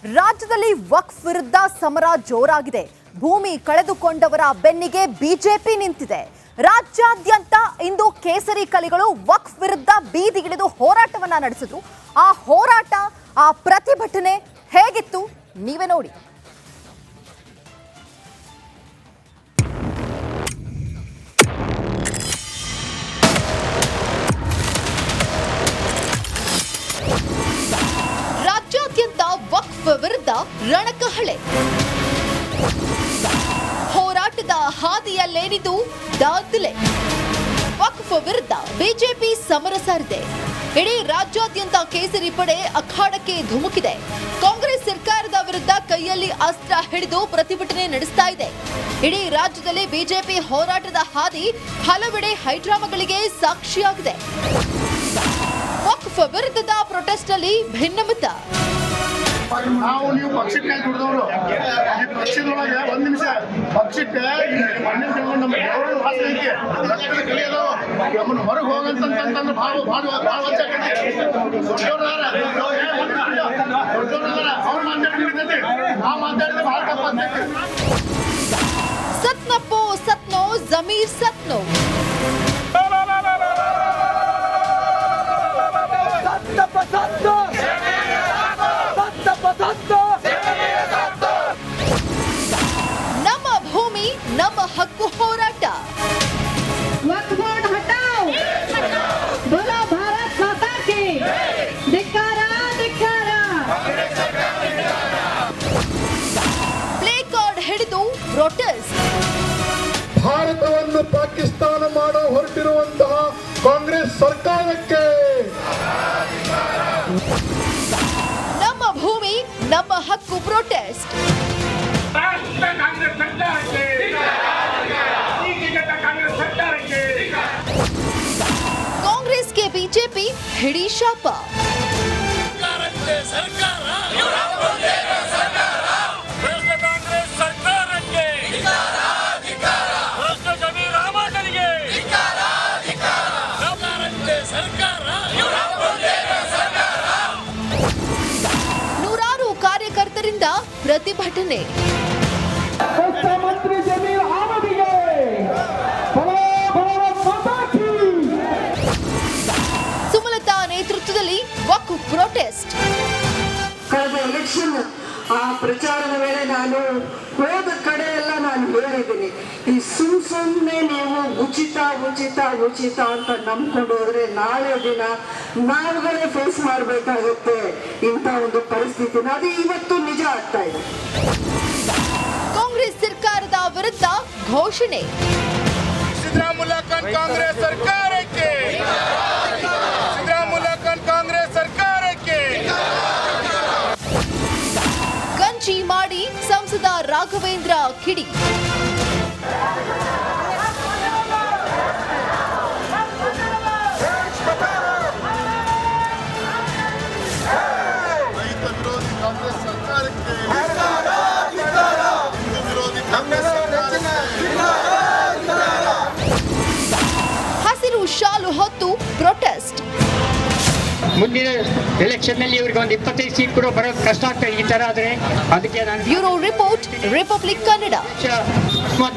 ರಾಜ್ಯದಲ್ಲಿ ವಕ್ಫ್ ವಿರುದ್ಧ ಸಮರ ಜೋರಾಗಿದೆ. ಭೂಮಿ ಕಳೆದುಕೊಂಡವರ ಬೆನ್ನಿಗೆ ಬಿಜೆಪಿ ನಿಂತಿದೆ. ರಾಜ್ಯಾದ್ಯಂತ ಇಂದು ಕೇಸರಿ ಕಲಿಗಳು ವಕ್ಫ್ ವಿರುದ್ಧ ಬೀದಿಗಿಳಿದು ಹೋರಾಟವನ್ನ ನಡೆಸಿದ್ರು. ಆ ಹೋರಾಟ, ಆ ಪ್ರತಿಭಟನೆ ಹೇಗಿತ್ತು ನೀವೇ ನೋಡಿ. ರಾಜ್ಯಾದ್ಯಂತ ವಕ್ಫ್ ವಿರುದ್ಧ ರಣಕಹಳೆ. ಹೋರಾಟದ ಹಾದಿಯಲ್ಲೇನಿದು ದಾಖಲೆ. ವಕ್ಫ್ ವಿರುದ್ಧ ಬಿಜೆಪಿ ಸಮರ ಸಾರಿದೆ. ಇಡೀ ರಾಜ್ಯಾದ್ಯಂತ ಕೇಸರಿ ಪಡೆ ಅಖಾಡಕ್ಕೆ ಧುಮುಕಿದೆ. ಕಾಂಗ್ರೆಸ್ ಸರ್ಕಾರದ ವಿರುದ್ಧ ಕೈಯಲ್ಲಿ ಅಸ್ತ್ರ ಹಿಡಿದು ಪ್ರತಿಭಟನೆ ನಡೆಸ್ತಾ ಇದೆ. ಇಡೀ ರಾಜ್ಯದಲ್ಲಿ ಬಿಜೆಪಿ ಹೋರಾಟದ ಹಾದಿ ಹಲವೆಡೆ ಹೈಡ್ರಾಮಾಗಳಿಗೆ ಸಾಕ್ಷಿಯಾಗಿದೆ. ವಕ್ಫ್ ವಿರುದ್ಧದ ಪ್ರೊಟೆಸ್ಟ್ ಅಲ್ಲಿ ಭಿನ್ನಮತ. ನಾವು ನೀವು ಪಕ್ಷಕ್ಕೆ ದುಡಿದವರು ಈ ಪಕ್ಷದೊಳಗೆ ಒಂದ್ ನಿಮಿಷ ಪಕ್ಷಕ್ಕೆ ಮಣ್ಣಿನ ಕಳ್ಕೊಂಡು ನಮ್ಮ ಗೌರವ ಭಾಷೆ ಐತಿ, ರಕ್ತದ ಕಲಿಯೋದು ನಮ್ಮನ್ನು ಹೊರಗೆ ಹೋಗಂತಂದ್ರೆ ಭಾಳ ದೊಡ್ಡವ್ರದಾರ ಅವ್ರು ಮಾತಾಡ್ತಿರ್ತೈತಿ, ನಾವು ಮಾತಾಡಿದ್ರೆ ಭಾಳ ತಪ್ಪಾಗ್ತೈತಿ. ಸತ್ನಪ್ಪೋ ಸತ್ನೋ ಜಮೀರ್ ಸತ್ನೋ. ನಮ್ಮ ಭೂಮಿ ನಮ್ಮ ಹಕ್ಕು ಹೋರಾಟ. वक्फ बोर्ड हटाओ, बोलो भारत माता की धिक्कारा धिक्कारा. ಪ್ಲೇ ಕಾರ್ಡ್ ಹಿಡಿದು ಪ್ರೊಟೆಸ್ಟ್. ಭಾರತವನ್ನು ಪಾಕಿಸ್ತಾನ ಮಾಡೋ ಹೊರಟಿರುವಂತಹ ಕಾಂಗ್ರೆಸ್ ಸರ್ಕಾರಕ್ಕೆ ನಮ್ಮ ಭೂಮಿ ನಮ್ಮ ಹಕ್ಕು ಪ್ರೊಟೆಸ್ಟ್. ಕಾಂಗ್ರೆಸ್ಗೆ ಬಿಜೆಪಿ ಹಿಡಿ ಶಾಪ. ನೂರಾರು ಕಾರ್ಯಕರ್ತರಿಂದ ಪ್ರತಿಭಟನೆ. ಮುಖ್ಯಮಂತ್ರಿ ಜಮೀರ್ ಅಹಮದಿಗೆ ಸುಮಲತಾ ನೇತೃತ್ವದಲ್ಲಿ ವಕ್ಫ್ ಪ್ರೊಟೆಸ್ಟ್. ಕಳೆದ ಎಲೆಕ್ಷನ್ ಆ ಪ್ರಚಾರದ ವೇಳೆ ನಾನು ಹೋದ ಕಡೆ ಎಲ್ಲ ನಾನು ಹೇಳಿದ್ದೀನಿ, ಈ ಸುಮ್ಮನೆ ನೀವು ಉಚಿತ ಉಚಿತ ಉಚಿತ ಅಂತ ನಂಬ್ಕೊಂಡು ಹೋದ್ರೆ ನಾಳೆ ದಿನ ನಾವುಗಳೇ ಫೇಸ್ ಮಾಡಬೇಕಾಗುತ್ತೆ ಇಂಥ ಒಂದು ಪರಿಸ್ಥಿತಿನ. ಅದು ಇವತ್ತು ನಿಜ ಆಗ್ತಾ ಇದೆ. ಕಾಂಗ್ರೆಸ್ ಸರ್ಕಾರದ ವಿರುದ್ಧ ಘೋಷಣೆ. ಸಿದ್ದರಾಮಯ್ಯ ಕಾಂಗ್ರೆಸ್ ಸರ್ಕಾರಕ್ಕೆ, ಸಿದ್ದರಾಮಯ್ಯ ಕಾಂಗ್ರೆಸ್ ಸರ್ಕಾರಕ್ಕೆ. ಗಂಜಿ ಮಾಡಿ ಸಂಸದ ರಾಘವೇಂದ್ರ ಕಿಡಿ. ರೈತ ವಿರೋಧಿ ಕಾಂಗ್ರೆಸ್ ಸರ್ಕಾರಕ್ಕೆ, ಹಿಂದೂ ವಿರೋಧಿ ಕಾಂಗ್ರೆಸ್ ಸರ್ಕಾರಕ್ಕೆ. ಹಸಿರು ಶಾಲು ಹೊತ್ತು ಪ್ರೊಟೆಸ್ಟ್. ಮುಂದಿನ ಎಲೆಕ್ಷನ್ ನಲ್ಲಿ ಇವರಿಗೆ ಒಂದು 25 ಸೀಟ್ ಕೂಡ ಬರೋದು ಕಷ್ಟ ಆಗ್ತದೆ ಈ ತರ ಆದ್ರೆ. ಅದಕ್ಕೆ ನಾನು ಬ್ಯೂರೋ ರಿಪೋರ್ಟ್, ರಿಪಬ್ಲಿಕ್ ಕನ್ನಡ.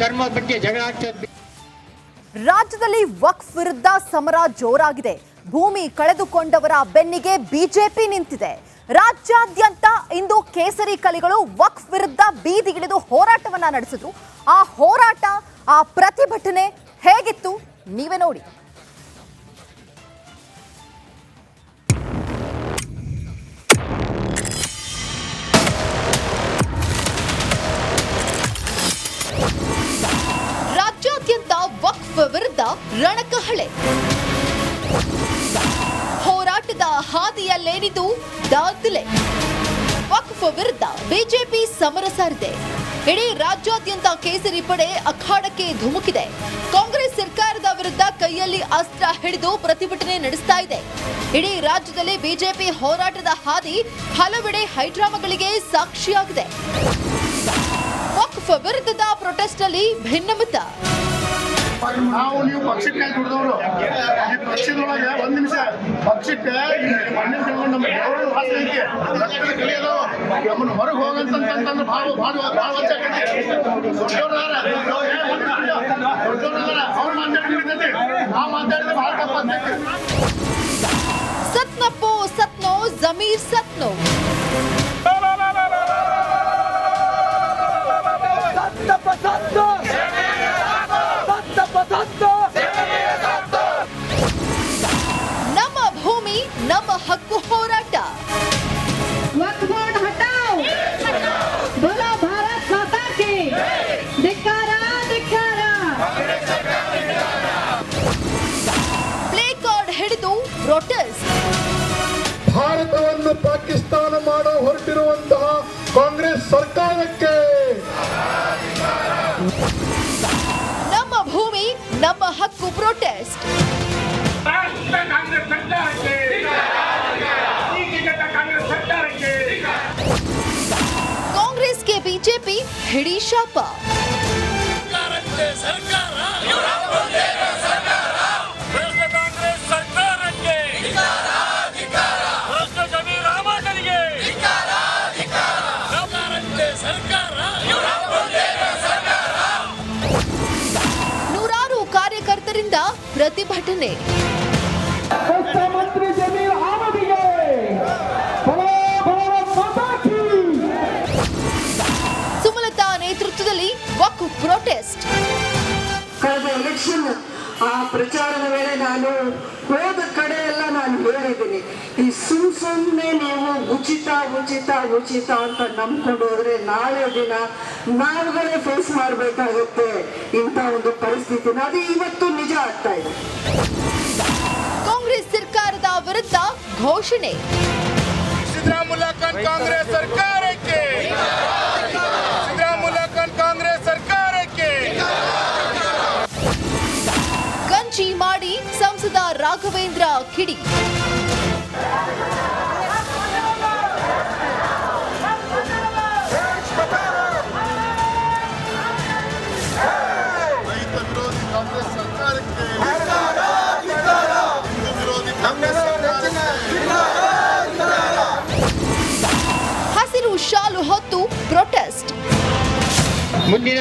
ಧರ್ಮದ ಬಗ್ಗೆ ಜಗಳ ಆಗ್ತದೆ. ರಾಜ್ಯದಲ್ಲಿ ವಕ್ಫ್ ವಿರುದ್ಧ ಸಮರ ಜೋರಾಗಿದೆ. ಭೂಮಿ ಕಳೆದುಕೊಂಡವರ ಬೆನ್ನಿಗೆ ಬಿಜೆಪಿ ನಿಂತಿದೆ. ರಾಜ್ಯಾದ್ಯಂತ ಇಂದು ಕೇಸರಿ ಕಲಿಗಳು ವಕ್ಫ್ ವಿರುದ್ಧ ಬೀದಿಗಿಳಿದು ಹೋರಾಟವನ್ನ ನಡೆಸಿದ್ರು. ಆ ಹೋರಾಟ, ಆ ಪ್ರತಿಭಟನೆ ಹೇಗಿತ್ತು ನೀವೇ ನೋಡಿ. ರಾಜ್ಯಾದ್ಯಂತ ವಕ್ಫ್ ವಿರುದ್ಧ ರಣಕಹಳೆ. ಹೋರಾಟದ ಹಾದಿಯಲ್ಲೇನಿದು ದಾಖಲೆ. ವಕ್ಫ್ ವಿರುದ್ಧ ಬಿಜೆಪಿ ಸಮರ ಸಾರಿದೆ. ಇಡೀ ರಾಜ್ಯಾದ್ಯಂತ ಕೇಸರಿ ಪಡೆ ಅಖಾಡಕ್ಕೆ ಧುಮುಕಿದೆ. ಕಾಂಗ್ರೆಸ್ ಸರ್ಕಾರದ ವಿರುದ್ಧ ಕೈಯಲ್ಲಿ ಅಸ್ತ್ರ ಹಿಡಿದು ಪ್ರತಿಭಟನೆ ನಡೆಸ್ತಾ ಇದೆ. ಇಡೀ ರಾಜ್ಯದಲ್ಲಿ ಬಿಜೆಪಿ ಹೋರಾಟದ ಹಾದಿ ಹಲವೆಡೆ ಹೈಡ್ರಾಮಾಗಳಿಗೆ ಸಾಕ್ಷಿಯಾಗಿದೆ. ವಕ್ಫ್ ವಿರುದ್ಧದ ಪ್ರೊಟೆಸ್ಟ್ ಅಲ್ಲಿ ಭಿನ್ನಮತ. ನಾವು ನೀವು ಪಕ್ಷಕ್ಕೆ ದುಡಿದವರು ಈ ಪಕ್ಷದೊಳಗೆ ಒಂದ್ ನಿಮಿಷ ಪಕ್ಷಕ್ಕೆ ಮಣ್ಣಿನ ಕಳ್ಕೊಂಡು ನಮ್ಮ ಗೌರವ ಭಾಷೆ ಐತಿ, ರಕ್ತದ ಕಲಿಯೋದು ನಮ್ಮನ್ನು ಅಂತಂದ್ರೆ ಭಾಳ ಹೊಚ್ಚಾಕೈತಿ. ಅವ್ರು ಮಾತಾಡ್ತಿರ್ತೈತಿ, ನಾವು ಮಾತಾಡಿದ್ರೆ ಭಾಳ ತಪ್ಪಾಗ್ತೈತಿ. ಸತ್ನಪ್ಪೋ ಸತ್ನೋ ಜಮೀರ್ ಸತ್ನೋ. ನಮ್ಮ ಭೂಮಿ ನಮ್ಮ ಹಕ್ಕು ಹೋರಾಟ. वक्फ बोर्ड हटाओ, बोलो भारत माता की धिक्कारा धिक्कारा. ಪ್ಲೇ ಕಾರ್ಡ್ ಹಿಡಿದು ಪ್ರೊಟೆಸ್ಟ್. ಭಾರತವನ್ನು ಪಾಕಿಸ್ತಾನ ಮಾಡೋ ಹೊರಟಿರುವಂತಹ ಕಾಂಗ್ರೆಸ್ ಸರ್ಕಾರಕ್ಕೆ ನಮ್ಮ ಭೂಮಿ ನಮ್ಮ ಹಕ್ಕು ಪ್ರೊಟೆಸ್ಟ್. ಕಾಂಗ್ರೆಸ್ಗೆ ಬಿಜೆಪಿ ಹಿಡಿ ಶಾಪ. ನೂರಾರು ಕಾರ್ಯಕರ್ತರಿಂದ ಪ್ರತಿಭಟನೆ. ಮುಖ್ಯಮಂತ್ರಿ ಜಮೀರ್ ಅಹಮದ್ಗೆ ಸುಮಲತಾ ನೇತೃತ್ವದಲ್ಲಿ ವಕ್ಫ್ ಪ್ರೊಟೆಸ್ಟ್. ಕಳೆದ ಎಲೆಕ್ಷನ್ ಆ ಪ್ರಚಾರದ ವೇಳೆ ನಾನು ಹೋದ ಕಡೆ ಎಲ್ಲ ನಾನು ಹೇಳಿದ್ದೀನಿ, ಈ ಸುಮ್ಮನೆ ನೀವು ಉಚಿತ ಉಚಿತ ಉಚಿತ ಅಂತ ನಂಬ್ಕೊಂಡು ಹೋದ್ರೆ ನಾಳೆ ದಿನ ನಾವುಗಳೇ ಫೇಸ್ ಮಾಡಬೇಕಾಗುತ್ತೆ ಇಂಥ ಒಂದು ಪರಿಸ್ಥಿತಿನ. ಅದು ಇವತ್ತು ನಿಜ ಆಗ್ತಾ ಇದೆ. ಕಾಂಗ್ರೆಸ್ ಸರ್ಕಾರದ ವಿರುದ್ಧ ಘೋಷಣೆ. ಸಿದ್ದರಾಮಯ್ಯ ಕಾಂಗ್ರೆಸ್ ಸರ್ಕಾರಕ್ಕೆ, ಸಿದ್ದರಾಮಯ್ಯ ಕಾಂಗ್ರೆಸ್ ಸರ್ಕಾರಕ್ಕೆ. ಗಂಜಿ ಮಾಡಿ ಸಂಸದ ರಾಘವೇಂದ್ರ ಕಿಡಿ. ರೈತ ವಿರೋಧಿ ಕಾಂಗ್ರೆಸ್ ಸರ್ಕಾರಕ್ಕೆ, ಹಿಂದೂ ವಿರೋಧಿ ಕಾಂಗ್ರೆಸ್ ಸರ್ಕಾರಕ್ಕೆ. ಹಸಿರು ಶಾಲು ಹೊತ್ತು ಪ್ರೊಟೆಸ್ಟ್. ಮುಂದಿನ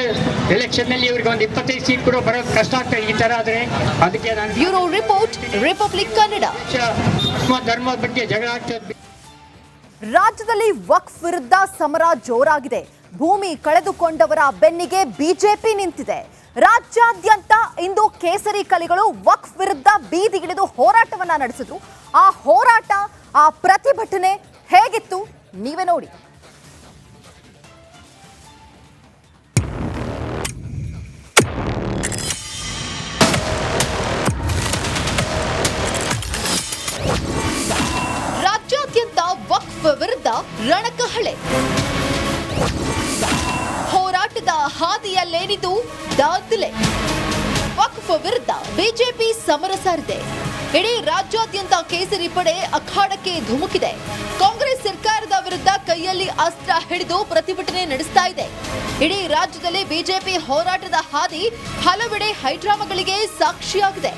ಎಲೆಕ್ಷನ್ ನಲ್ಲಿ ಇವರಿಗೆ ಒಂದು 25 ಸೀಟ್ ಕೂಡ ಬರೋದು ಕಷ್ಟ ಆಗ್ತದೆ ಈ ತರ ಆದ್ರೆ. ಅದಕ್ಕೆ ನಾನು ಬ್ಯೂರೋ ರಿಪೋರ್ಟ್, ರಿಪಬ್ಲಿಕ್ ಕನ್ನಡ. ಧರ್ಮದ ಬಗ್ಗೆ ಜಗಳ ಆಗ್ತದೆ. ರಾಜ್ಯದಲ್ಲಿ ವಕ್ಫ್ ವಿರುದ್ಧ ಸಮರ ಜೋರಾಗಿದೆ. ಭೂಮಿ ಕಳೆದುಕೊಂಡವರ ಬೆನ್ನಿಗೆ ಬಿಜೆಪಿ ನಿಂತಿದೆ. ರಾಜ್ಯಾದ್ಯಂತ ಇಂದು ಕೇಸರಿ ಕಲಿಗಳು ವಕ್ಫ್ ವಿರುದ್ಧ ಬೀದಿಗಿಳಿದು ಹೋರಾಟವನ್ನ ನಡೆಸಿದ್ರು. ಆ ಹೋರಾಟ, ಆ ಪ್ರತಿಭಟನೆ ಹೇಗಿತ್ತು ನೀವೇ ನೋಡಿ. ರಾಜ್ಯಾದ್ಯಂತ ವಕ್ಫ್ ವಿರುದ್ಧ ರಣಕಹಳೆ. ಹೋರಾಟದ ಹಾದಿಯಲ್ಲೇನಿದು ದಾಖಲೆ. ವಕ್ಫ್ ವಿರುದ್ಧ ಬಿಜೆಪಿ ಸಮರ ಸಾರಿದೆ. ಇಡೀ ರಾಜ್ಯಾದ್ಯಂತ ಕೇಸರಿ ಪಡೆ ಅಖಾಡಕ್ಕೆ ಧುಮುಕಿದೆ. ಕಾಂಗ್ರೆಸ್ ಸರ್ಕಾರದ ವಿರುದ್ಧ ಕೈಯಲ್ಲಿ ಅಸ್ತ್ರ ಹಿಡಿದು ಪ್ರತಿಭಟನೆ ನಡೆಸ್ತಾ ಇದೆ. ಇಡೀ ರಾಜ್ಯದಲ್ಲಿ ಬಿಜೆಪಿ ಹೋರಾಟದ ಹಾದಿ ಹಲವೆಡೆ ಹೈಡ್ರಾಮಾಗಳಿಗೆ ಸಾಕ್ಷಿಯಾಗಿದೆ.